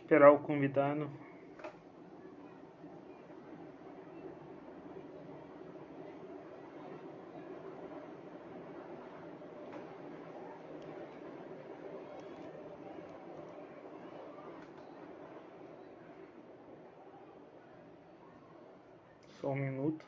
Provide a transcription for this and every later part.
Esperar o convidado. Só um minuto.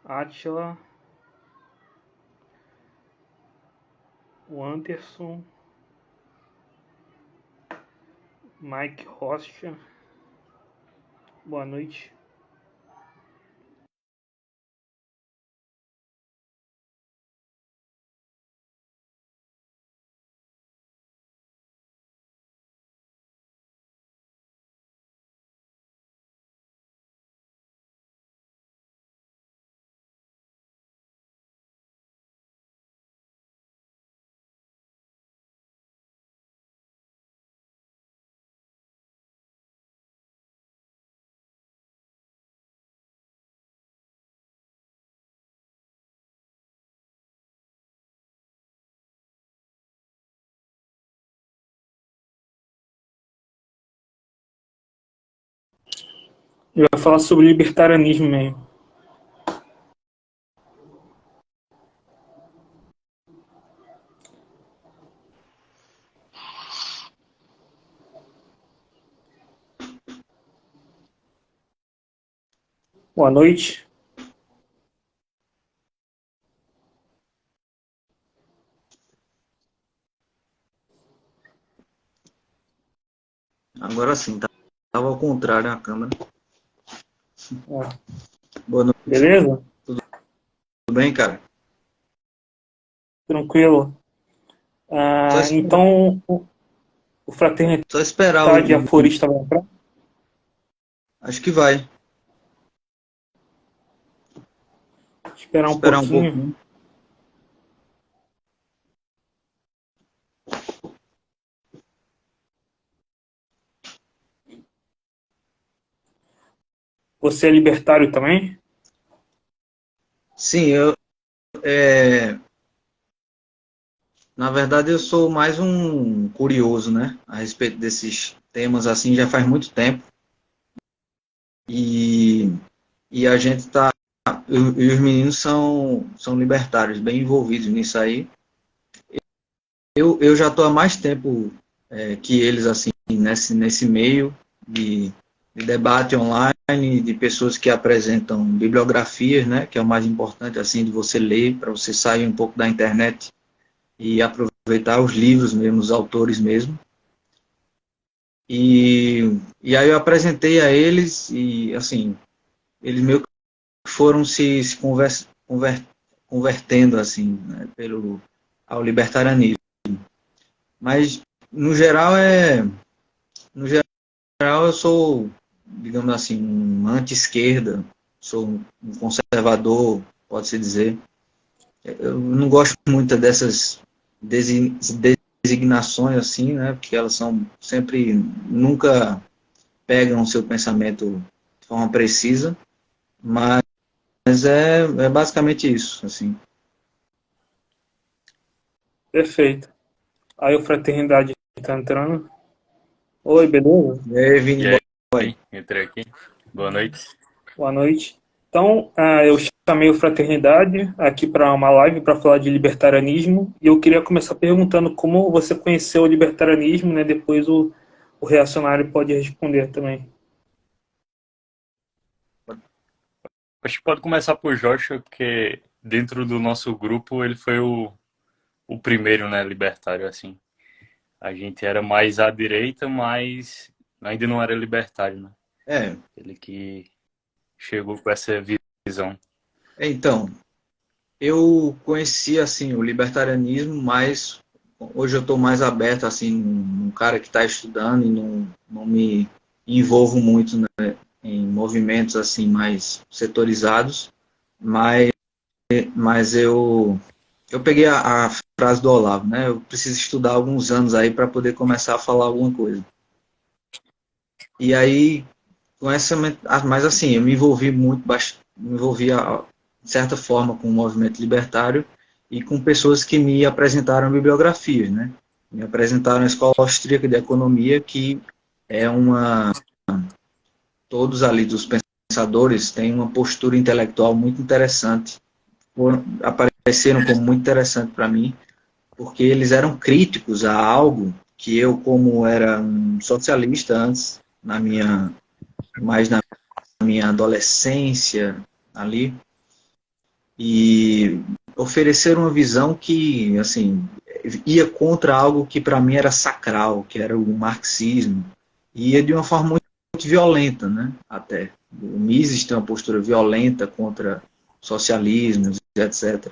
Átila, o Anderson, Mike Rocha. Boa noite. Eu ia falar sobre libertarianismo mesmo. Boa noite. Agora sim, tava ao contrário a câmera. Boa noite. Beleza? Tudo bem, cara? Tranquilo. Então, o Fraternidade Só esperar o... Aforista vai entrar? Acho que vai. Esperar um pouquinho. Você é libertário também? Sim, na verdade, eu sou mais um curioso, né? A respeito desses temas, assim, já faz muito tempo. E a gente tá... E os meninos são libertários, bem envolvidos nisso aí. Eu já estou há mais tempo que eles, assim, nesse meio de debate online, de pessoas que apresentam bibliografias, né, que é o mais importante, assim, de você ler, para você sair um pouco da internet e aproveitar os livros mesmo, os autores mesmo. E aí eu apresentei a eles e, assim, eles meio que foram se convertendo, assim, né, ao libertarianismo. Mas, no geral eu sou, digamos assim, um anti-esquerda, sou um conservador, pode-se dizer. Eu não gosto muito dessas designações assim, né? Porque elas são sempre, nunca pegam o seu pensamento de forma precisa, mas é basicamente isso, assim. Perfeito. Aí o Fraternidade está entrando. Oi, beleza? E aí, Vini, E boy? aí, entrei aqui. Boa noite. Boa noite. Então, eu chamei o Fraternidade aqui para uma live para falar de libertarianismo e eu queria começar perguntando como você conheceu o libertarianismo, né? Depois o reacionário pode responder também. Acho que pode começar por Joshua, porque dentro do nosso grupo ele foi o primeiro, né, libertário, assim. A gente era mais à direita, mas ainda não era libertário, né? É, Ele que chegou com essa visão. então, eu conheci, assim, o libertarianismo, mas hoje eu estou mais aberto, assim, num cara que está estudando e não me envolvo muito, né, em movimentos, assim, mais setorizados, mas, mas eu peguei a frase do Olavo, né? Eu preciso estudar alguns anos aí para poder começar a falar alguma coisa. E aí com essa, mas assim, eu me envolvi muito, me envolvi de certa forma com o movimento libertário e com pessoas que me apresentaram bibliografias, né? Me apresentaram a Escola Austríaca de Economia, que é todos ali dos pensadores têm uma postura intelectual muito interessante, apareceram como muito interessante para mim, porque eles eram críticos a algo que eu, como era um socialista antes, mais na minha adolescência ali, e oferecer uma visão que, assim, ia contra algo que para mim era sacral, que era o marxismo, e ia de uma forma muito violenta, né, até. O Mises tem uma postura violenta contra socialismos, etc.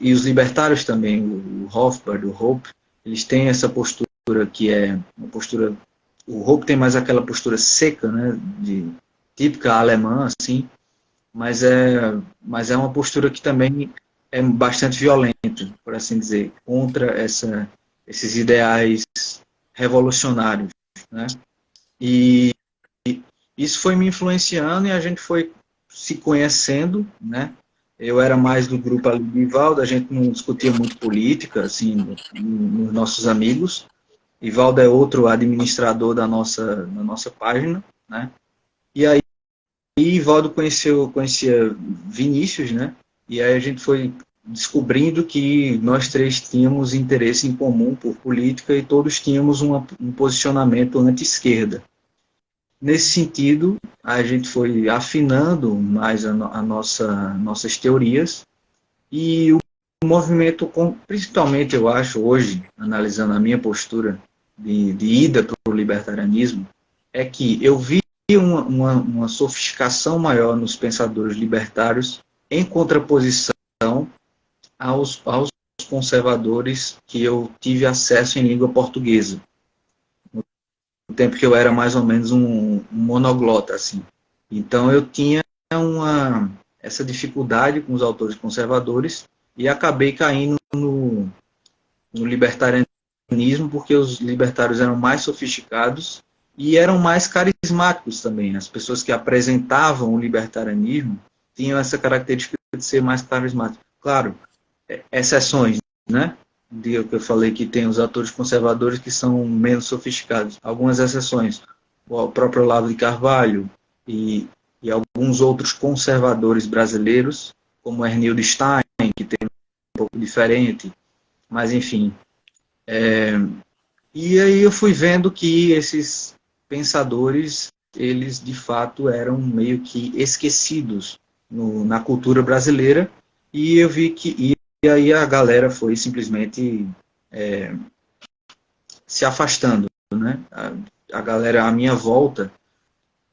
E os libertários também, o Rothbard, o Hoppe, eles têm essa postura que é uma postura... O Hoppe tem mais aquela postura seca, né, típica alemã, assim, mas é uma postura que também é bastante violenta, por assim dizer, contra esses ideais revolucionários, né? E isso foi me influenciando e a gente foi se conhecendo, né? Eu era mais do grupo ali do Ivaldo, a gente não discutia muito política, assim, nos nossos amigos. Ivaldo é outro administrador da nossa página, né? E aí Ivaldo conhecia Vinícius, né? E aí a gente foi descobrindo que nós três tínhamos interesse em comum por política e todos tínhamos um posicionamento anti-esquerda. Nesse sentido, a gente foi afinando mais nossas teorias e o movimento, principalmente eu acho hoje, analisando a minha postura de ida para o libertarianismo, é que eu vi uma sofisticação maior nos pensadores libertários em contraposição aos conservadores que eu tive acesso em língua portuguesa. No tempo que eu era mais ou menos um monoglota, assim. Então eu tinha essa dificuldade com os autores conservadores e acabei caindo no libertarianismo porque os libertários eram mais sofisticados e eram mais carismáticos também. As pessoas que apresentavam o libertarianismo tinham essa característica de ser mais carismáticos. Claro, exceções, né? Que eu falei que tem os autores conservadores que são menos sofisticados. Algumas exceções. O próprio Olavo de Carvalho e alguns outros conservadores brasileiros, como Ernildo Stein, que tem um pouco diferente. Mas, enfim. E aí eu fui vendo que esses pensadores, eles de fato eram meio que esquecidos na cultura brasileira, e eu vi que e aí a galera foi simplesmente se afastando, né? A galera à minha volta,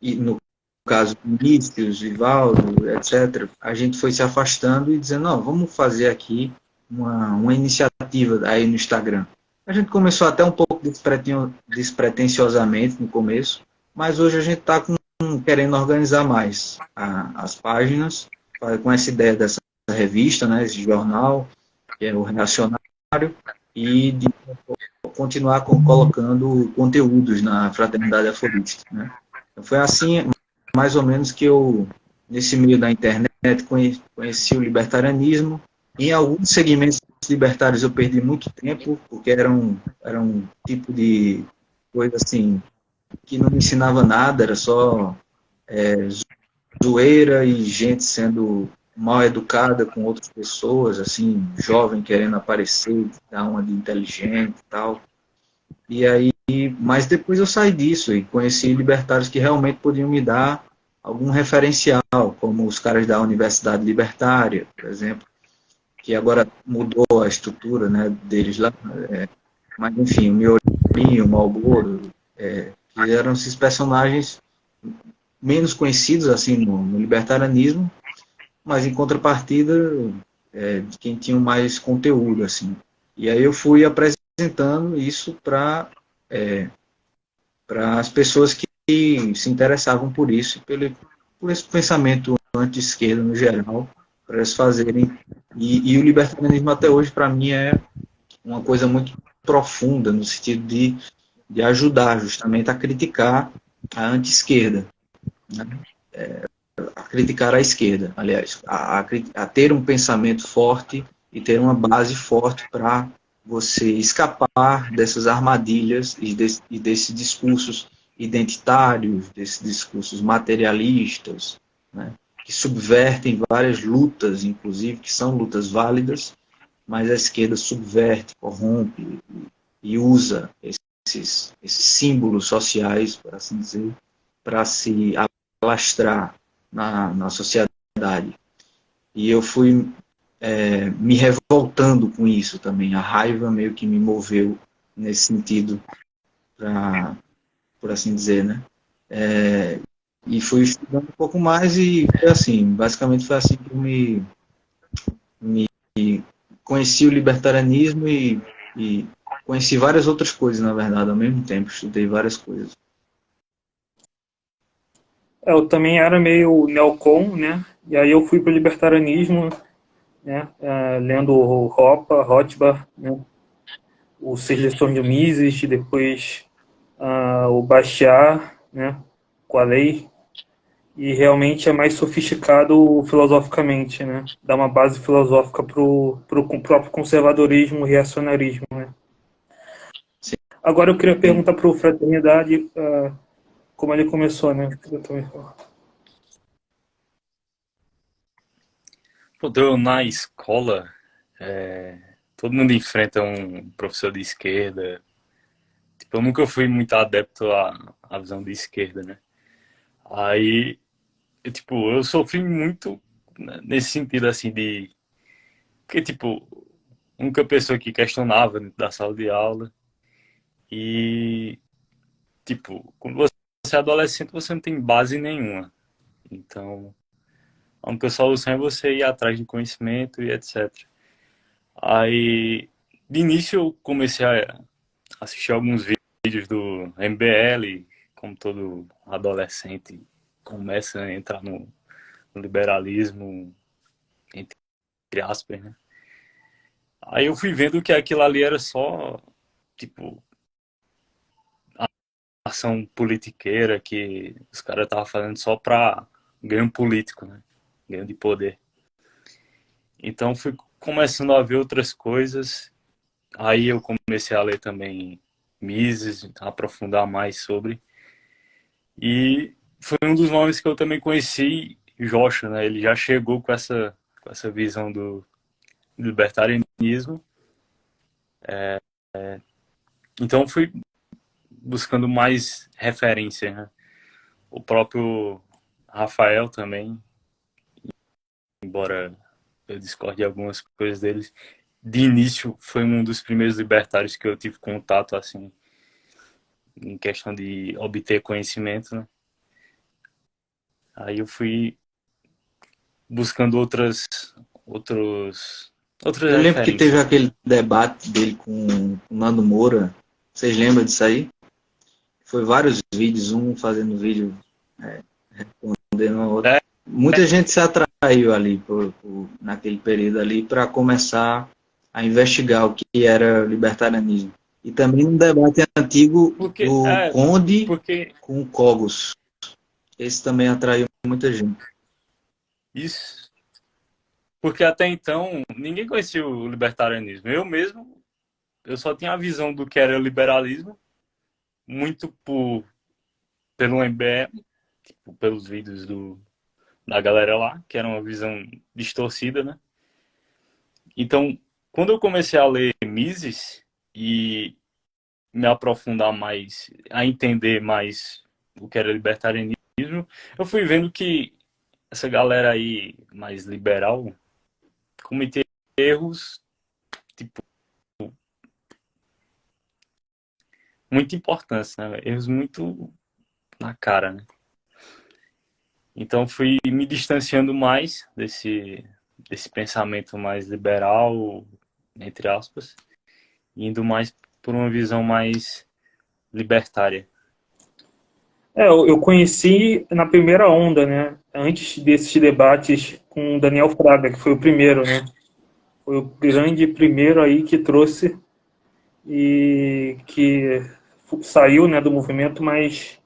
e no caso Vinícius, Vivaldo, etc., a gente foi se afastando e dizendo, não, vamos fazer aqui uma iniciativa aí no Instagram. A gente começou até um pouco despretensiosamente no começo, mas hoje a gente está querendo organizar mais as páginas, com essa ideia dessa revista, né, esse jornal, que é o Reacionário, e de continuar colocando conteúdos na Fraternidade Aforista, né. Então foi assim, mais ou menos, que eu, nesse meio da internet, conheci o libertarianismo. Em alguns segmentos libertários eu perdi muito tempo, porque era um tipo de coisa assim, que não me ensinava nada, era só zoeira e gente sendo mal educada com outras pessoas, assim, jovem querendo aparecer, dar uma de inteligente e tal. E aí, mas depois eu saí disso e conheci libertários que realmente podiam me dar algum referencial, como os caras da Universidade Libertária, por exemplo, que agora mudou a estrutura, né, deles lá, mas enfim, o Miolinho, o Malboro, que eram esses personagens menos conhecidos assim no libertarianismo, mas em contrapartida de quem tinha mais conteúdo, assim. E aí eu fui apresentando isso para as pessoas que se interessavam por isso, por esse pensamento anti-esquerda no geral, para eles fazerem. E o libertarianismo até hoje, para mim, é uma coisa muito profunda, no sentido de ajudar justamente a criticar a anti-esquerda, né? A criticar a esquerda, aliás, a ter um pensamento forte e ter uma base forte para você escapar dessas armadilhas e desses discursos identitários, desses discursos materialistas, né, que subvertem várias lutas, inclusive, que são lutas válidas, mas a esquerda subverte, corrompe e usa esses símbolos sociais, por assim dizer, para se alastrar na sociedade. E eu fui me revoltando com isso também. A raiva meio que me moveu nesse sentido, por assim dizer, né? E fui estudando um pouco mais e foi assim, basicamente foi assim que eu me conheci o libertarianismo e conheci várias outras coisas, na verdade, ao mesmo tempo. Estudei várias coisas. Eu também era meio neocon, né? E aí eu fui para o libertarianismo, né? Lendo o Rothbard, né? O Seis Lições de Mises, depois o Bashar, né? Com a lei. E realmente é mais sofisticado filosoficamente, né? Dá uma base filosófica pro próprio conservadorismo e reacionarismo, né? Sim. Agora eu queria perguntar para o Fraternidade como ele começou, né? Eu também falo. Pô, na escola, todo mundo enfrenta um professor de esquerda. Tipo, eu nunca fui muito adepto à visão de esquerda, né? Aí, eu sofri muito nesse sentido, assim, de... Porque, tipo, a única pessoa que questionava dentro da sala de aula. E, tipo, quando você é adolescente, você não tem base nenhuma. Então, a única solução é você ir atrás de conhecimento e etc. Aí, de início, eu comecei a assistir alguns vídeos do MBL, como todo adolescente começa a entrar no liberalismo, entre aspas, né? Aí eu fui vendo que aquilo ali era só, tipo, ação politiqueira que os caras estavam fazendo só pra ganho político, né? Ganho de poder. Então fui começando a ver outras coisas. Aí eu comecei a ler também Mises, aprofundar mais sobre. E foi um dos nomes que eu também conheci, Joshua, né? Ele já chegou com essa visão do libertarianismo. Então fui buscando mais referência, né? O próprio Rafael também, embora eu discorde de algumas coisas deles, de início foi um dos primeiros libertários que eu tive contato, assim, em questão de obter conhecimento, né? Aí eu fui buscando outras Eu lembro que teve referências. aquele debate dele com o Nando Moura. Vocês lembram disso aí? Foi vários vídeos, um fazendo vídeo respondendo ao outro. É, Muita gente se atraiu ali naquele período ali para começar a investigar o que era libertarianismo. E também um debate antigo porque, do Conde porque com o Cogos. Esse também atraiu muita gente. isso, porque até então ninguém conhecia o libertarianismo. Eu mesmo, eu só tinha a visão do que era o liberalismo, muito pelo MBL, tipo, pelos vídeos da galera lá, que era uma visão distorcida, né? Então, quando eu comecei a ler Mises e me aprofundar mais, a entender mais o que era libertarianismo, eu fui vendo que essa galera aí mais liberal cometia erros, tipo, muito importantes, né? Erros muito na cara, né? Então fui me distanciando mais desse pensamento mais liberal, entre aspas, indo mais por uma visão mais libertária. Eu conheci na primeira onda, né? Antes desses debates com o Daniel Fraga, que foi o primeiro, né? Foi o grande primeiro aí que trouxe e que saiu, né, do movimento, mas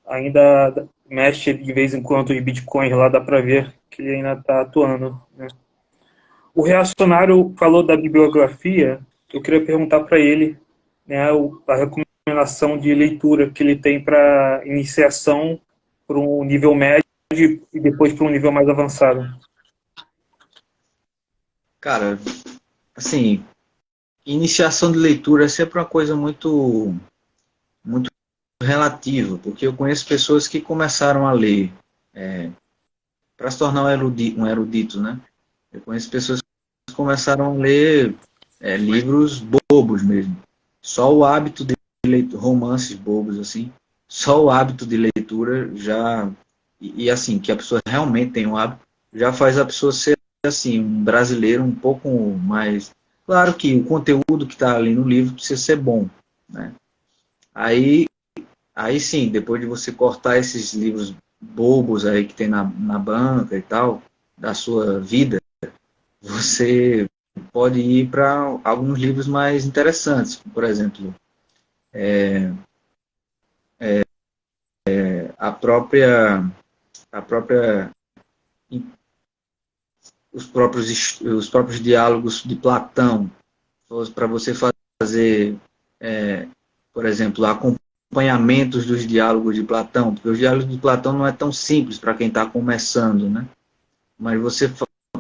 ainda mexe de vez em quando os bitcoins lá, dá para ver que ele ainda está atuando, né? O reacionário falou da bibliografia, eu queria perguntar para ele, né, a recomendação de leitura que ele tem para iniciação para um nível médio e depois para um nível mais avançado. Cara, assim, iniciação de leitura é sempre uma coisa muito relativa, porque eu conheço pessoas que começaram a ler para se tornar um erudito, né? Eu conheço pessoas que começaram a ler livros bobos mesmo. Só o hábito de leitura, romances bobos, assim, só o hábito de leitura já, e assim, que a pessoa realmente tem um hábito, já faz a pessoa ser, assim, um brasileiro um pouco mais... Claro que o conteúdo que está ali no livro precisa ser bom, né? Aí sim, depois de você cortar esses livros bobos aí que tem na banca e tal, da sua vida, você pode ir para alguns livros mais interessantes. Por exemplo, a própria, a própria, os próprios diálogos de Platão, para você fazer, por exemplo, acompanhamentos dos diálogos de Platão, porque os diálogos de Platão não é tão simples para quem está começando, né? Mas você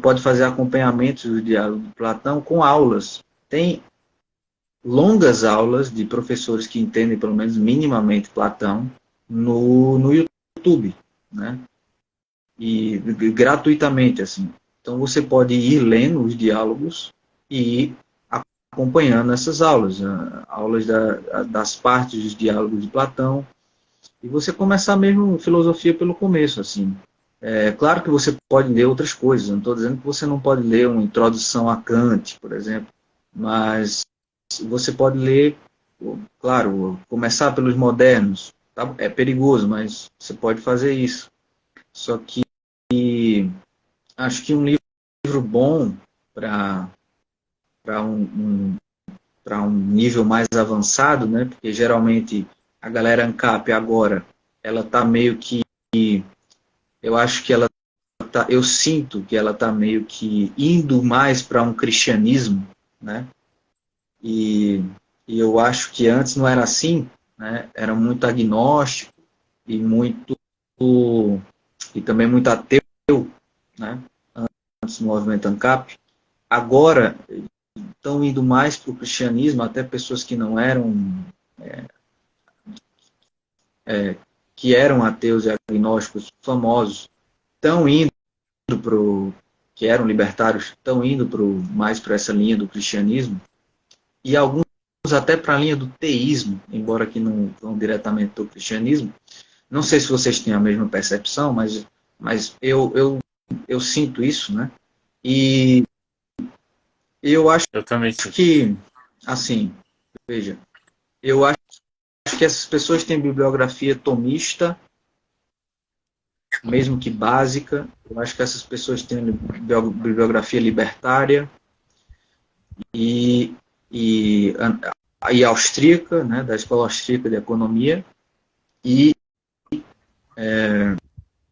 pode fazer acompanhamentos do diálogo de Platão com aulas. Tem longas aulas de professores que entendem pelo menos minimamente Platão no YouTube, né? E gratuitamente, assim. Então você pode ir lendo os diálogos e ir acompanhando essas aulas, aulas das partes dos diálogos de Platão, e você começar mesmo filosofia pelo começo, assim. É claro que você pode ler outras coisas, não estou dizendo que você não pode ler uma introdução a Kant, por exemplo, mas você pode ler, claro, começar pelos modernos, tá? É perigoso, mas você pode fazer isso. Só que acho que um livro bom para um nível mais avançado, né? Porque geralmente a galera ANCAP agora, ela está meio que, eu acho que ela eu sinto que ela está meio que indo mais para um cristianismo, né? E eu acho que antes não era assim, né? Era muito agnóstico e também muito ateu, né? Antes do movimento ANCAP. Agora estão indo mais para o cristianismo, até pessoas que não eram que eram ateus e agnósticos famosos estão indo que eram libertários, estão indo mais para essa linha do cristianismo, e alguns até para a linha do teísmo, embora que não vão diretamente para o cristianismo. Não sei se vocês têm a mesma percepção, mas eu sinto isso, né? E eu acho Eu também sinto. que, assim, veja, eu acho que essas pessoas têm bibliografia tomista, mesmo que básica. Eu acho que essas pessoas têm bibliografia libertária e austríaca, né, da Escola Austríaca de Economia, e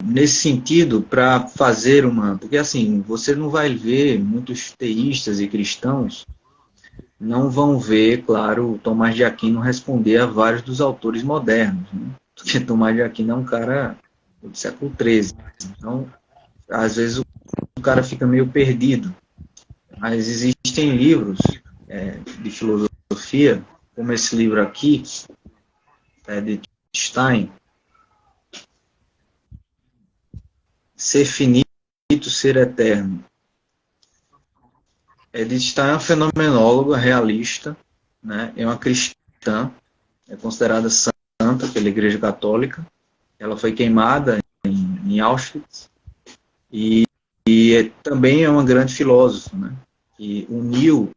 nesse sentido, para fazer porque assim, você não vai ver muitos teístas e cristãos não vão ver, claro, Tomás de Aquino responder a vários dos autores modernos, né? Porque Tomás de Aquino é um cara do século XIII, então às vezes o cara fica meio perdido, mas existem livros de filosofia, como esse livro aqui, de Stein, Ser Finito, Ser Eterno. Edith Stein é uma fenomenóloga realista, né? É uma cristã, é considerada santa pela Igreja Católica. Ela foi queimada em Auschwitz e também é uma grande filósofa, né? Que uniu,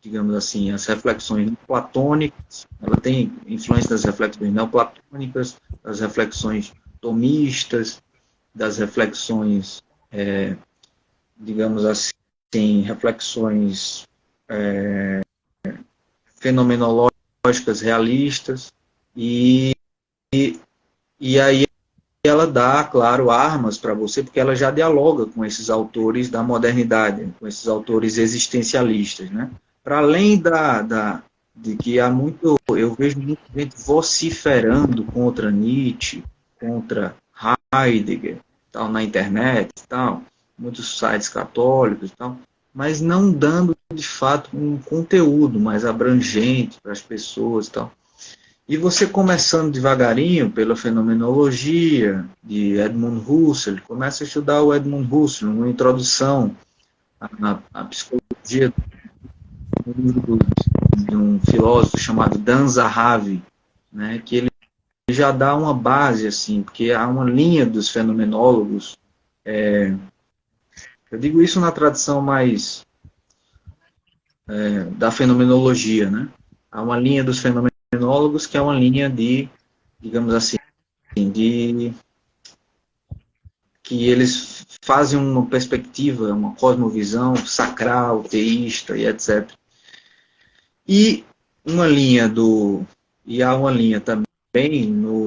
digamos assim, as reflexões platônicas. Ela tem influência das reflexões neoplatônicas, das reflexões tomistas, das reflexões, digamos assim, reflexões fenomenológicas realistas e E aí ela dá, claro, armas para você, porque ela já dialoga com esses autores da modernidade, com esses autores existencialistas, né? Para além de que há muito, eu vejo muita gente vociferando contra Nietzsche, contra Heidegger, tal, na internet, tal, muitos sites católicos, tal, mas não dando de fato um conteúdo mais abrangente para as pessoas, tal. E você começando devagarinho pela fenomenologia de Edmund Husserl, começa a estudar o Edmund Husserl, uma introdução à psicologia de um filósofo chamado Dan Zahavi, né, que ele já dá uma base, assim, porque há uma linha dos fenomenólogos, eu digo isso na tradição mais da fenomenologia, né? Há uma linha dos fenomenólogos que é uma linha de, digamos assim, de que eles fazem uma perspectiva, uma cosmovisão sacral, teísta e etc. E uma linha há uma linha também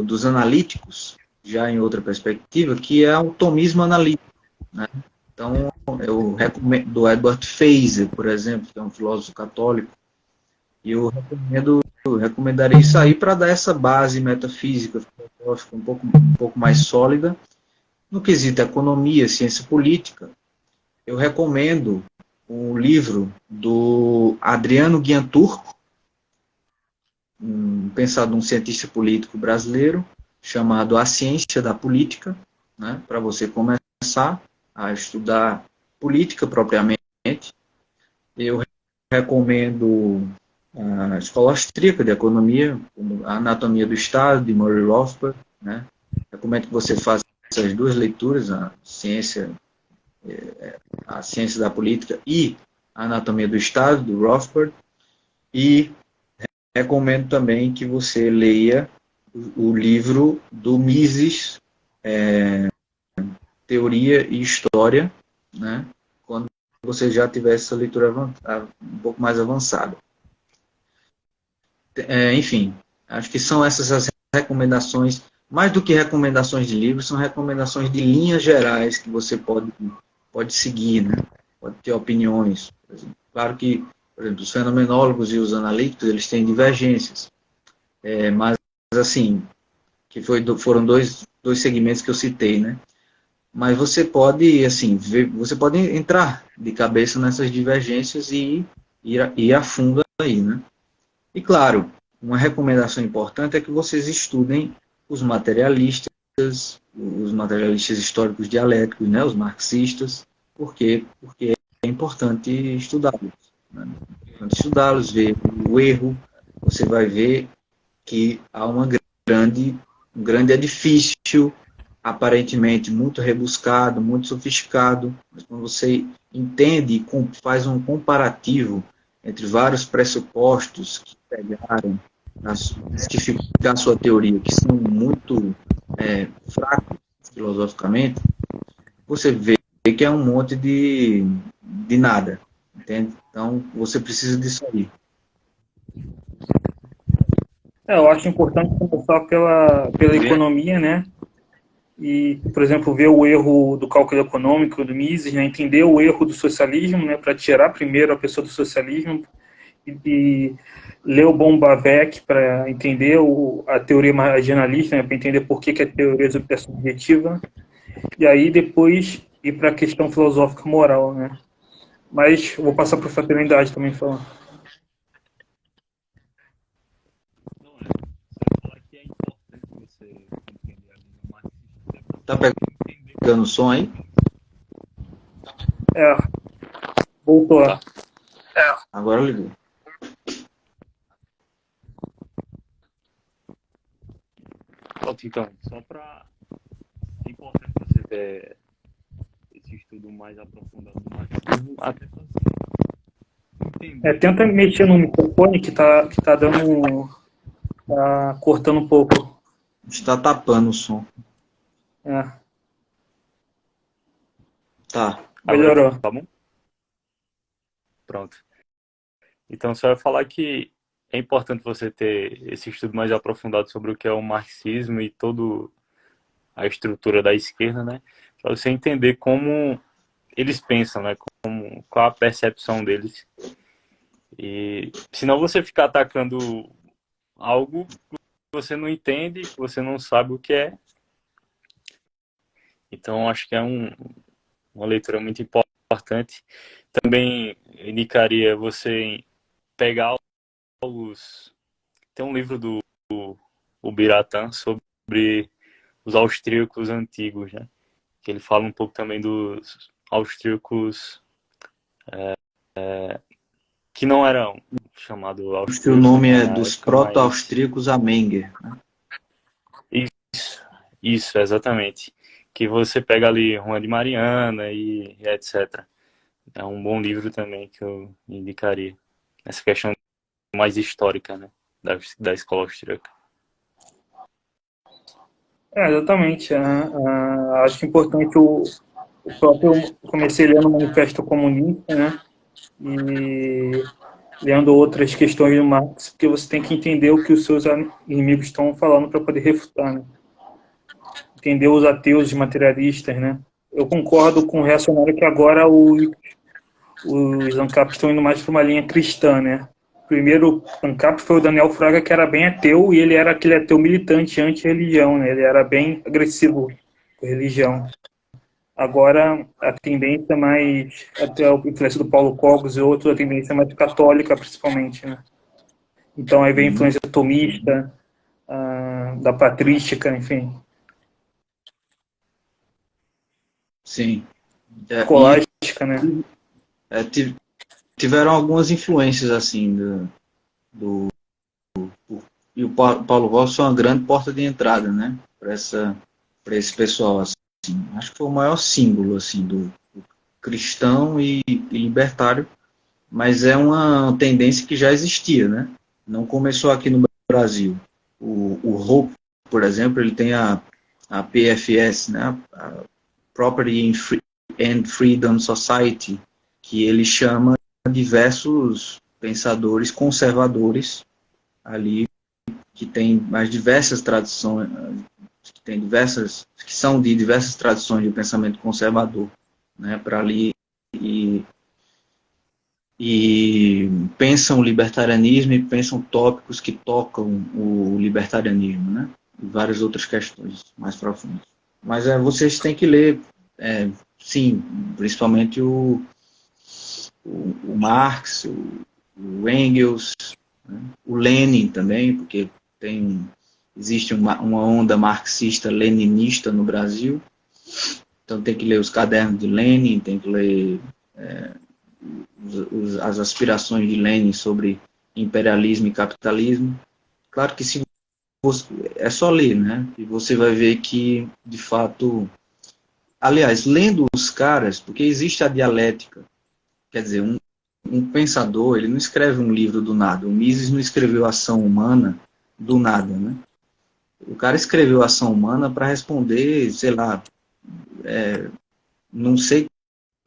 dos analíticos, já em outra perspectiva, que é o tomismo analítico, né? Então, eu recomendo do Edward Feser, por exemplo, que é um filósofo católico, e eu recomendaria isso aí para dar essa base metafísica, filosófica um pouco mais sólida. No quesito economia, ciência política, eu recomendo o livro do Adriano Guianturco, um cientista político brasileiro, chamado A Ciência da Política, né, para você começar a estudar política propriamente. Eu recomendo a Escola Austríaca de Economia, a Anatomia do Estado, de Murray Rothbard, né. Recomendo que você faça essas duas leituras, a ciência da política e a anatomia do Estado, do Rothbard, e recomendo também que você leia o livro do Mises, Teoria e História, né, quando você já tiver essa leitura um pouco mais avançada. Enfim, acho que são essas as recomendações, mais do que recomendações de livros, são recomendações de linhas gerais que você pode seguir, né? Pode ter opiniões. Claro que, por exemplo, os fenomenólogos e os analíticos, eles têm divergências, mas assim, foram dois segmentos que eu citei, né? Mas você pode, assim, você pode entrar de cabeça nessas divergências e ir a fundo aí, né? E claro, uma recomendação importante é que vocês estudem os materialistas históricos dialéticos, né, os marxistas. Por quê? Porque é importante estudá-los. Né? É importante estudá-los, ver o erro. Você vai ver que há um grande edifício, aparentemente muito rebuscado, muito sofisticado, mas quando você entende e faz um comparativo entre vários pressupostos que pegaram para justificar a sua teoria, que são muito fracos filosoficamente, você vê que é um monte de nada, entende? Então, você precisa disso aí. Eu acho importante começar pela economia, né? E, por exemplo, ver o erro do cálculo econômico do Mises, né? Entender o erro do socialismo, né? Para tirar primeiro a pessoa do socialismo e ler o Bombavec para entender a teoria marginalista, né? Para entender por que a teoria é subjetiva, e aí depois ir para a questão filosófica moral, né? Mas eu vou passar para a fraternidade também falar. Tá pegando o som aí? Voltou. Tá. Agora ligou. Então, só para... É importante você ter esse estudo mais aprofundado do marxismo, até para entender. Tenta mexer no microfone que tá dando... Tá cortando um pouco. Está tapando o som. Tá. Melhorou. Agora, tá bom? Pronto. Então, só ia falar que é importante você ter esse estudo mais aprofundado sobre o que é o marxismo e todo a estrutura da esquerda, né? Para você entender como eles pensam, né? Qual a percepção deles. E senão você ficar atacando algo que você não entende, que você não sabe o que é. Então, acho que é uma leitura muito importante. Também indicaria você pegar os... Tem um livro do Biratã sobre os austríacos antigos, né? Que ele fala um pouco também dos austríacos que não eram chamados Acho que o austríacos, nome né, é na dos época, mas... proto-austríacos a Menger, né? Isso, exatamente. Que você pega ali Juan de Mariana e etc. É um bom livro também que eu indicaria. Essa questão mais histórica, né? Da escola austríaca. Exatamente. Acho que é importante o próprio... Eu comecei lendo o Manifesto Comunista, né? E lendo outras questões do Marx, porque você tem que entender o que os seus inimigos estão falando para poder refutar, né? Entender os ateus, os materialistas, né? Eu concordo com o reacionário que agora os ANCAP estão indo mais para uma linha cristã, né? O primeiro ANCAP foi o Daniel Fraga, que era bem ateu, e ele era aquele ateu militante anti-religião, né? Ele era bem agressivo com a religião. Agora, a tendência mais, até a influência do Paulo Cogos e outros, a tendência mais católica, principalmente, né? Então, aí vem a influência tomista, da patrística, enfim. Sim. Escolástica, né? Tiveram algumas influências, assim, e o Paulo Voss foi uma grande porta de entrada, né? Para esse pessoal, assim. Acho que foi o maior símbolo, assim, do cristão e libertário, mas é uma tendência que já existia, né? Não começou aqui no Brasil. O Hope, por exemplo, ele tem a PFS, né? A Property and Freedom Society, que ele chama diversos pensadores conservadores ali, que tem mais diversas tradições, que são de diversas tradições de pensamento conservador, né, para ali e pensam o libertarianismo e pensam tópicos que tocam o libertarianismo, né, e várias outras questões mais profundas. Mas vocês têm que ler, sim, principalmente o Marx, o Engels, né, o Lenin também, porque existe uma onda marxista-leninista no Brasil, então tem que ler os cadernos de Lenin, tem que ler as aspirações de Lenin sobre imperialismo e capitalismo. Claro que se você, é só ler, né? E você vai ver que, de fato, aliás, lendo os caras, porque existe a dialética, quer dizer, um pensador, ele não escreve um livro do nada. O Mises não escreveu Ação Humana do nada, né? O cara escreveu Ação Humana para responder, sei lá, não sei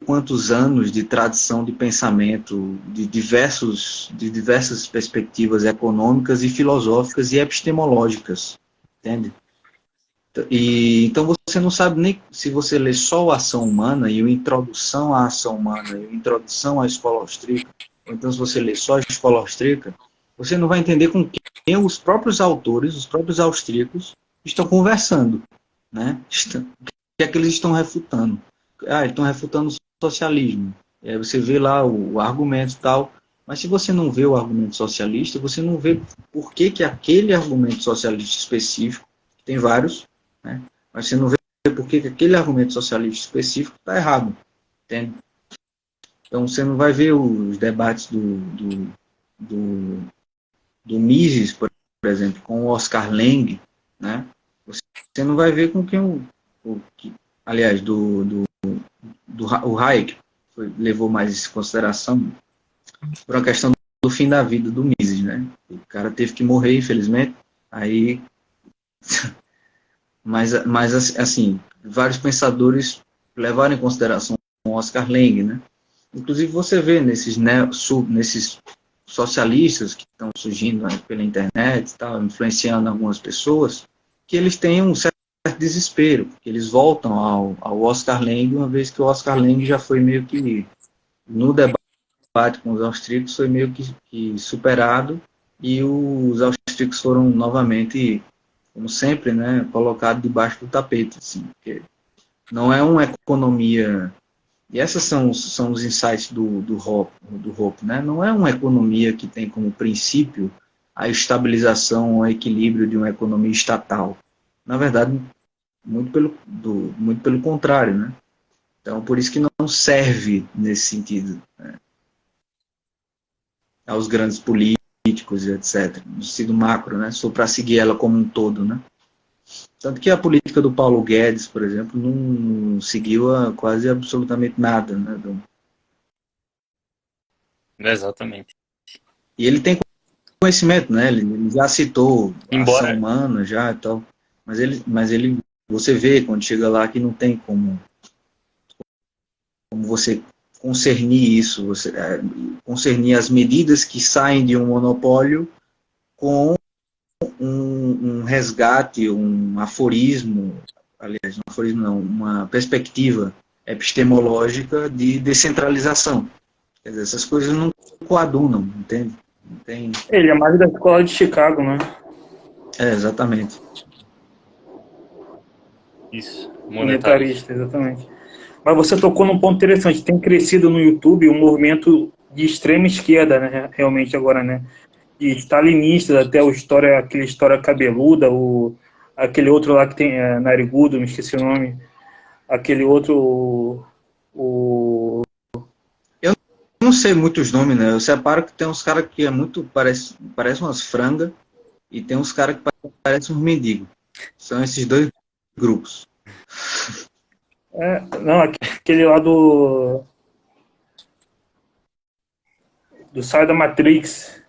quantos anos de tradição de pensamento, de diversas perspectivas econômicas e filosóficas e epistemológicas, entende? E então você não sabe nem se você lê só a Ação Humana e a Introdução à Ação Humana e a Introdução à Escola Austríaca, ou então se você lê só a Escola Austríaca, você não vai entender com quem os próprios autores, os próprios austríacos, estão conversando, né? O que é que eles estão refutando? Eles estão refutando o socialismo. E aí você vê lá o argumento e tal, mas se você não vê o argumento socialista, você não vê por que aquele argumento socialista específico, tem vários, né? Mas você não vê por que aquele argumento socialista específico está errado, entende? Então você não vai ver os debates do Mises, por exemplo, com o Oscar Leng, né? Você não vai ver com quem aliás, o Hayek levou mais em consideração por uma questão do fim da vida do Mises, né? O cara teve que morrer, infelizmente, aí mas assim, vários pensadores levaram em consideração o Oscar Leng, né? Inclusive você vê nesses socialistas que estão surgindo, né, pela internet e tal, influenciando algumas pessoas, que eles têm um certo desespero, porque eles voltam ao Oscar Lange, uma vez que o Oscar Lange já foi meio que, no debate com os austríacos, foi meio que superado, e os austríacos foram novamente, como sempre, né, colocados debaixo do tapete, assim, porque não é uma economia, e esses são os insights do Hoppe, né, não é uma economia que tem como princípio a estabilização, o equilíbrio de uma economia estatal. Na verdade, muito pelo contrário, né? Então, por isso que não serve nesse sentido, né, aos grandes políticos e etc., no sentido macro, né? Só para seguir ela como um todo, né? Tanto que a política do Paulo Guedes, por exemplo, não seguiu a quase absolutamente nada, né? Exatamente. E ele tem conhecimento, né? Ele já citou a ação Embora, humana já e tal, mas ele, você vê quando chega lá que não tem como você concernir isso, concernir as medidas que saem de um monopólio com um resgate, um aforismo, aliás, um aforismo não, uma perspectiva epistemológica de descentralização. Quer dizer, essas coisas não coadunam, entende? Não tem... Ele é mais da escola de Chicago, né? exatamente. isso, Monetarista, exatamente. Mas você tocou num ponto interessante. Tem crescido no YouTube um movimento de extrema esquerda, né? Realmente agora, né? De stalinistas, até aquele História Cabeluda, aquele outro lá que tem narigudo, me esqueci o nome. Aquele outro, Eu não sei muitos nomes, né? Eu separo que tem uns caras que é muito, parece umas frangas, e tem uns caras que parecem uns mendigos. São esses dois grupos. não, aquele lá do Sai da Matrix,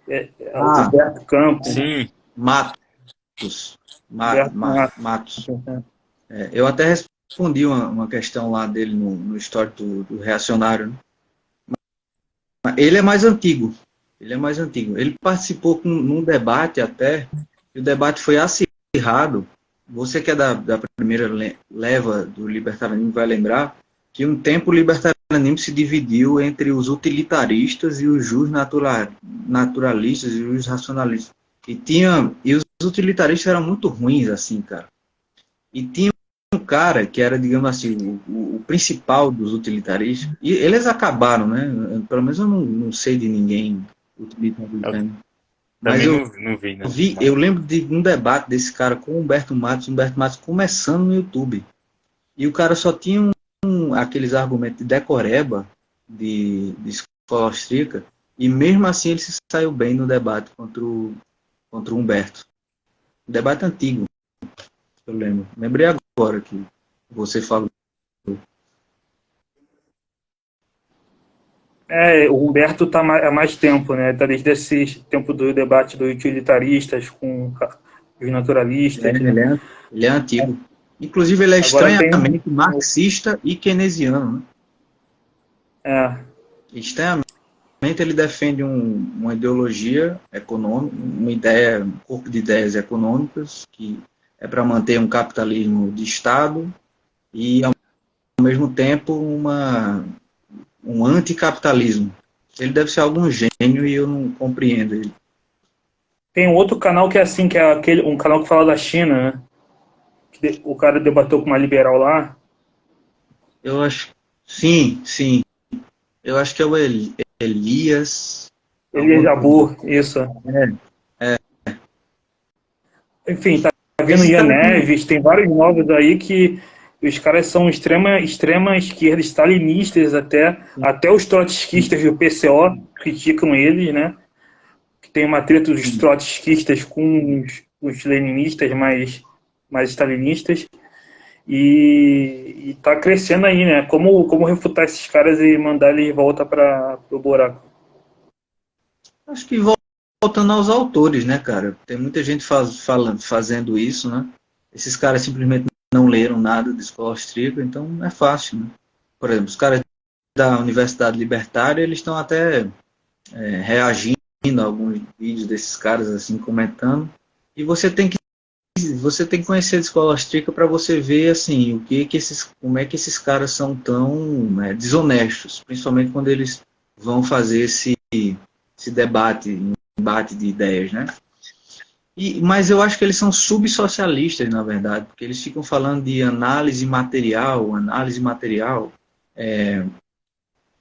o Humberto Campos. sim, Matos. Matos. Eu até respondi uma questão lá dele no story do Reacionário, né? Ele é mais antigo. Ele participou num debate até, e o debate foi acirrado. Você que é da primeira leva do libertarianismo vai lembrar que um tempo o libertarianismo se dividiu entre os utilitaristas e os naturalistas e os racionalistas. E os utilitaristas eram muito ruins, assim, cara. E tinha um cara que era, digamos assim, o principal dos utilitaristas. E eles acabaram, né? Pelo menos eu não sei de ninguém utilitarista. Mas também não vi, né? eu lembro de um debate desse cara com o Humberto Matos começando no YouTube. E o cara só tinha aqueles argumentos de decoreba, de escola austríaca, e mesmo assim ele se saiu bem no debate contra o Humberto. Um debate antigo, eu lembro. Lembrei agora que você falou. O Humberto está há mais tempo, né? Está desde esse tempo do debate dos utilitaristas com os naturalistas. Ele é antigo. Inclusive, ele é estranhamente marxista e keynesiano. Né? Estranhamente, ele defende uma ideologia econômica, um corpo de ideias econômicas, que é para manter um capitalismo de Estado e, ao mesmo tempo, um anticapitalismo. Ele deve ser algum gênio e eu não compreendo ele. Tem um outro canal que é assim, que é um canal que fala da China, né? O cara debateu com uma liberal lá. Eu acho... Sim. Eu acho que é o Elias... Elias Jabbour, isso. Enfim, tá vendo Ian Neves, tem vários novos aí que os caras são extrema esquerda, stalinistas até os trotskistas do PCO criticam eles, né? Que tem uma treta dos trotskistas com os leninistas mais stalinistas. E tá crescendo aí, né? Como refutar esses caras e mandar eles de volta para o buraco? Acho que voltando aos autores, né, cara? Tem muita gente fazendo isso, né? Esses caras simplesmente não leram nada de escola austríaca, então é fácil, né? Por exemplo, os caras da Universidade Libertária, eles estão até reagindo a alguns vídeos desses caras, assim, comentando. E você tem que você tem que conhecer a escola austríaca para você ver assim como é que esses caras são tão desonestos, principalmente quando eles vão fazer esse embate de ideias, né? Mas eu acho que eles são subsocialistas, na verdade, porque eles ficam falando de análise material,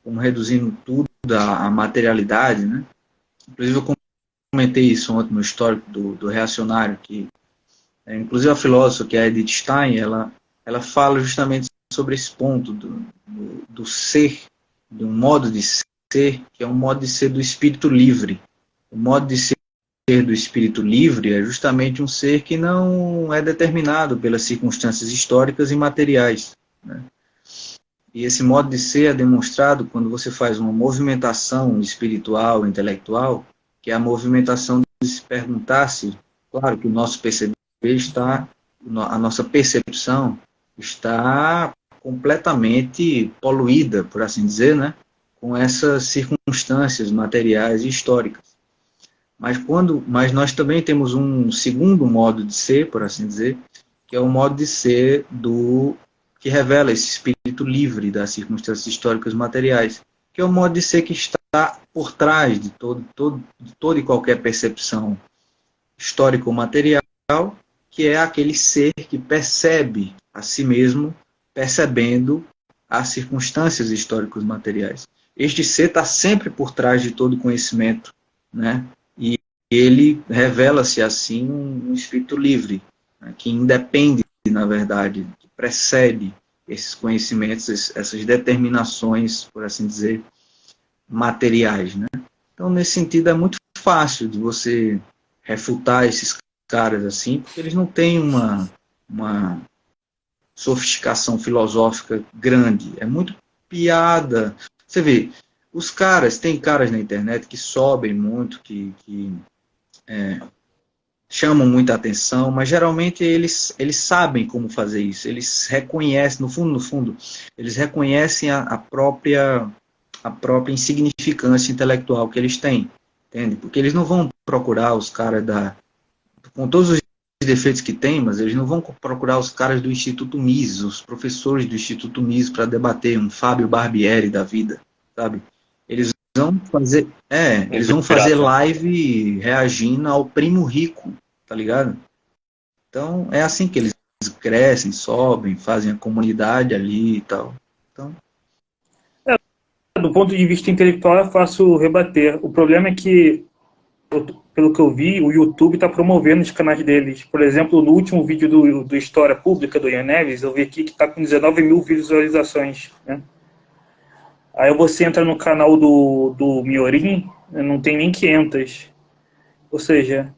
como reduzindo tudo à materialidade, né? Inclusive eu comentei isso ontem no histórico do reacionário, que inclusive a filósofa, que é a Edith Stein, ela fala justamente sobre esse ponto do ser, de um modo de ser, que é um modo de ser do espírito livre. O modo de ser do espírito livre é justamente um ser que não é determinado pelas circunstâncias históricas e materiais, né? E esse modo de ser é demonstrado quando você faz uma movimentação espiritual, intelectual, que é a movimentação de se perguntar se, claro que o nosso perceber está, a nossa percepção está completamente poluída, por assim dizer, né, com essas circunstâncias materiais e históricas. Mas nós também temos um segundo modo de ser, por assim dizer, que é o modo de ser que revela esse espírito livre das circunstâncias históricas materiais, que é o modo de ser que está por trás de toda e qualquer percepção histórico-material, que é aquele ser que percebe a si mesmo, percebendo as circunstâncias históricas materiais. Este ser está sempre por trás de todo conhecimento, né? E ele revela-se assim um espírito livre, né? Que independe, na verdade, que precede esses conhecimentos, essas determinações, por assim dizer, materiais, né? Então, nesse sentido, é muito fácil de você refutar esses caras assim, porque eles não têm uma sofisticação filosófica grande. É muito piada. Você vê, tem caras na internet que sobem muito, que chamam muita atenção, mas geralmente eles sabem como fazer isso. Eles reconhecem, no fundo, eles reconhecem a própria insignificância intelectual que eles têm, entende? Porque eles não vão procurar os caras com todos os defeitos que tem, mas eles não vão procurar os caras do Instituto Mises, os professores do Instituto Mises para debater um Fábio Barbieri da vida, sabe? Eles vão fazer, eles vão fazer live reagindo ao primo rico, tá ligado? Então, é assim que eles crescem, sobem, fazem a comunidade ali e tal. Então, do ponto de vista intelectual é fácil rebater. O problema é que, pelo que eu vi, o YouTube está promovendo os canais deles. Por exemplo, no último vídeo do História Pública, do Ian Neves, eu vi aqui que está com 19 mil visualizações, né? Aí você entra no canal do Miorim, não tem nem 500. Ou seja,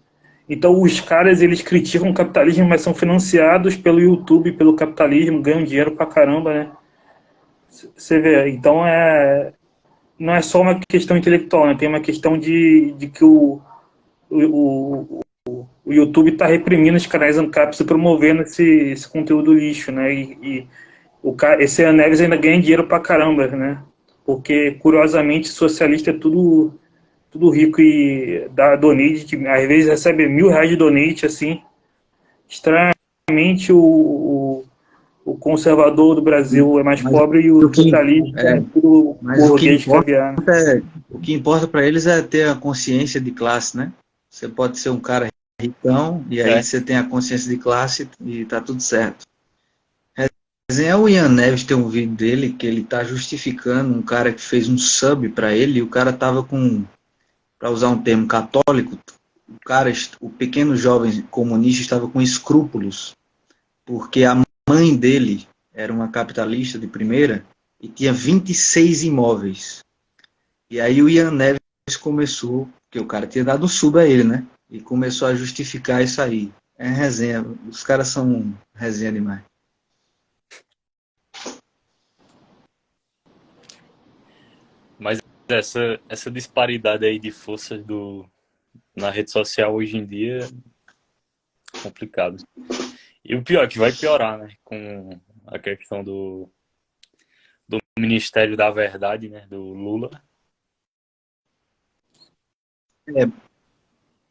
então os caras, eles criticam o capitalismo, mas são financiados pelo YouTube, pelo capitalismo, ganham dinheiro pra caramba, né? Você vê, então não é só uma questão intelectual, né? Tem uma questão de que o YouTube está reprimindo os canais ANCAPs e promovendo esse conteúdo lixo, né? Esse Ian Neves ainda ganha dinheiro pra caramba, né? Porque, curiosamente, socialista é tudo rico e dá donate, que às vezes recebe R$ 1.000 de donate, assim. Estranhamente, o conservador do Brasil é mais pobre e o socialista é tudo burguês caviar. O que importa para eles é ter a consciência de classe, né? Você pode ser um cara ricão e aí você tem a consciência de classe e tá tudo certo. O Ian Neves tem um vídeo dele que ele tá justificando um cara que fez um sub para ele e o cara tava para usar um termo católico, o pequeno jovem comunista estava com escrúpulos, porque a mãe dele era uma capitalista de primeira e tinha 26 imóveis. E aí o Ian Neves começou, porque o cara tinha dado um sub a ele, né? E começou a justificar isso aí. É resenha, os caras são resenha demais. Mas essa disparidade aí de forças na rede social hoje em dia é complicado. E o pior é que vai piorar, né? Com a questão do Ministério da Verdade, né? Do Lula.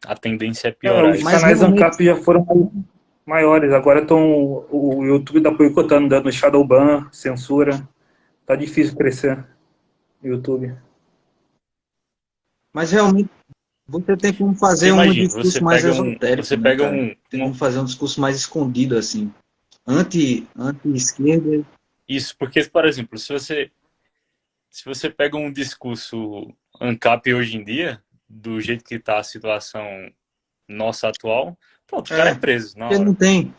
A tendência é piorar. Os canais ANCAP já foram maiores. Agora o YouTube está boicotando, dando shadowban, censura. Tá difícil crescer no YouTube. Mas realmente você tem como Porque fazer um imagina, discurso mais você esotérico, né, pega cara? Tem como fazer um discurso mais escondido, assim. Anti-esquerda. isso, porque, por exemplo, se você pega um discurso ANCAP hoje em dia, do jeito que está a situação nossa atual, pronto, o cara é preso na Porque não hora. tem.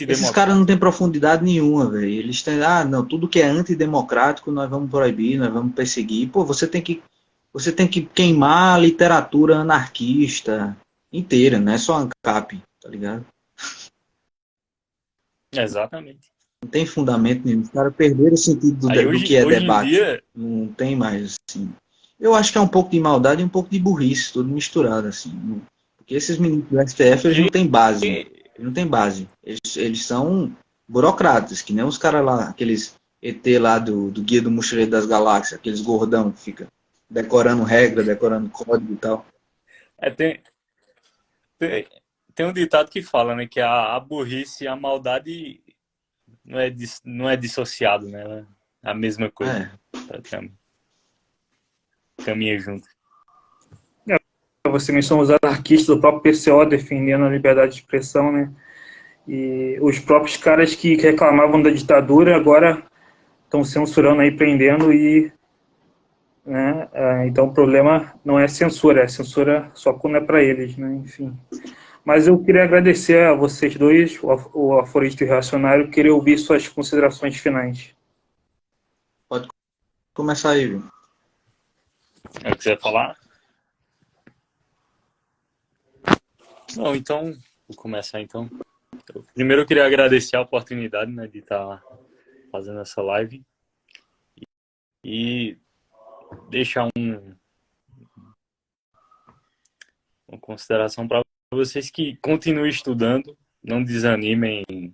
Esses caras não Antidemocrático. têm profundidade nenhuma, velho. Eles têm, não, tudo que é antidemocrático nós vamos proibir, nós vamos perseguir. Pô, você tem que queimar a literatura anarquista inteira, não é só ANCAP, tá ligado? Exatamente. Não tem fundamento nenhum. Os caras perderam o sentido Aí do que é hoje em debate. dia, Não tem mais, assim. Eu acho que é um pouco de maldade e um pouco de burrice, tudo misturado, assim. Porque esses meninos do STF, eles não porque têm base. Eles não têm base. Eles são burocratas, que nem os caras lá, aqueles ET lá do Guia do Mochileiro das Galáxias, aqueles gordão que fica decorando regra, decorando código e tal. é, tem, tem um ditado que fala, né, que a burrice e a maldade não é dissociado, né? É a mesma coisa, É, praticamente. Caminha junto. Você mencionou os anarquistas do próprio PCO defendendo a liberdade de expressão, né? E os próprios caras que reclamavam da ditadura agora estão censurando aí, prendendo e, né? Então o problema não é censura, é censura só quando é para eles, né? Enfim. Mas eu queria agradecer a vocês dois, o Aforista e o Reacionário, queria ouvir suas considerações finais. pode começar aí, viu? É o que você ia falar? Não, então, vou começar então. Primeiro eu queria agradecer a oportunidade, né, de estar fazendo essa live e deixar uma consideração para vocês que continuem estudando, não desanimem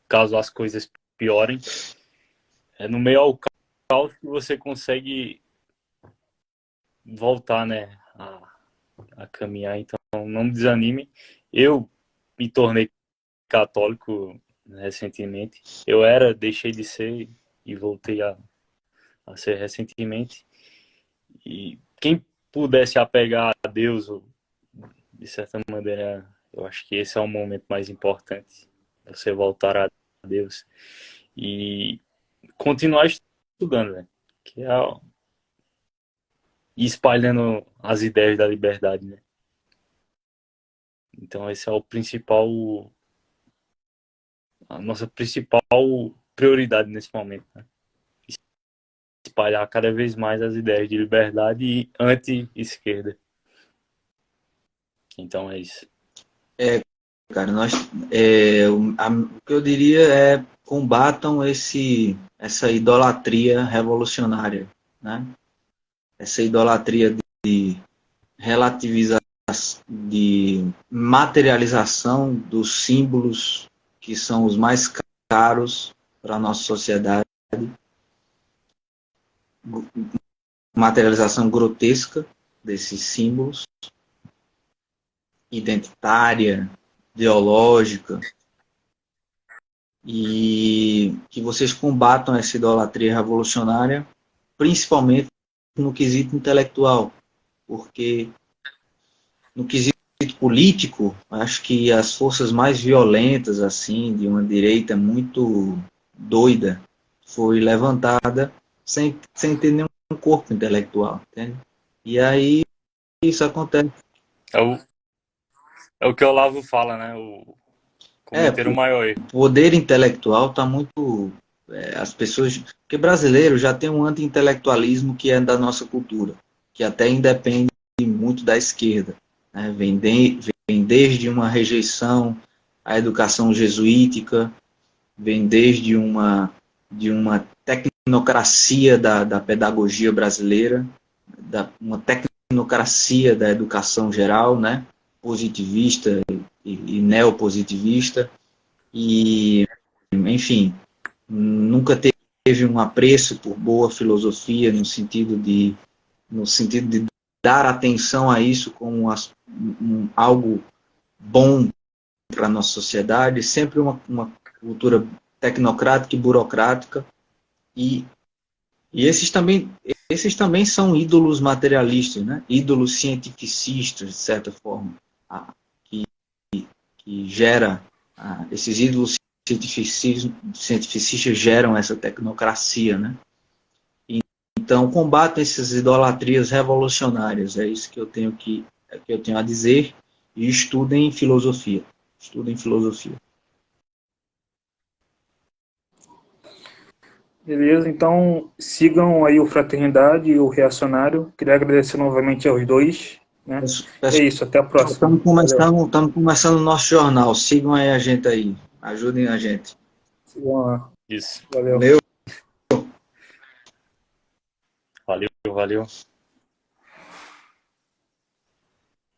caso as coisas piorem. É no meio ao caos que você consegue voltar, né, a caminhar. Então, não desanime. Eu me tornei católico recentemente. Deixei de ser e voltei a ser recentemente. E quem pudesse apegar a Deus, de certa maneira, eu acho que esse é o momento mais importante. Você voltar a Deus e continuar estudando, né? Que é e espalhando as ideias da liberdade, né? Então esse é o principal, a nossa principal prioridade nesse momento, né? Espalhar cada vez mais as ideias de liberdade e anti-esquerda. Então é isso. Cara, o que eu diria é combatam essa idolatria revolucionária, né? Essa idolatria de relativização, de materialização dos símbolos que são os mais caros para a nossa sociedade, materialização grotesca desses símbolos, identitária, ideológica, e que vocês combatam essa idolatria revolucionária, principalmente no quesito intelectual, porque no quesito político, acho que as forças mais violentas, assim, de uma direita muito doida, foi levantada sem ter nenhum corpo intelectual, entende? E aí isso acontece. É o, é o que o Olavo fala, né? Cometer o maior erro. O poder intelectual está muito. As pessoas. Porque brasileiro já tem um anti-intelectualismo que é da nossa cultura, que até independe muito da esquerda. Né? Vem desde uma rejeição à educação jesuítica, vem desde de uma tecnocracia da pedagogia brasileira, uma tecnocracia da educação geral, né? Positivista e neopositivista, e, enfim, nunca teve um apreço por boa filosofia no sentido de dar atenção a isso como algo bom para a nossa sociedade, sempre uma cultura tecnocrática e burocrática, e esses também são ídolos materialistas, né? Ídolos cientificistas, de certa forma, que, que gera, esses ídolos cientificistas geram essa tecnocracia, né? Então, combatam essas idolatrias revolucionárias, é isso que eu tenho a dizer, e estudem filosofia. Estudem filosofia. Beleza, então sigam aí o Fraternidade e o Reacionário. Queria agradecer novamente aos dois. Né? É isso, até a próxima. Estamos começando o nosso jornal. Sigam aí a gente aí. Ajudem a gente. Sigam lá. Isso. Valeu. Valeu. Valeu, valeu.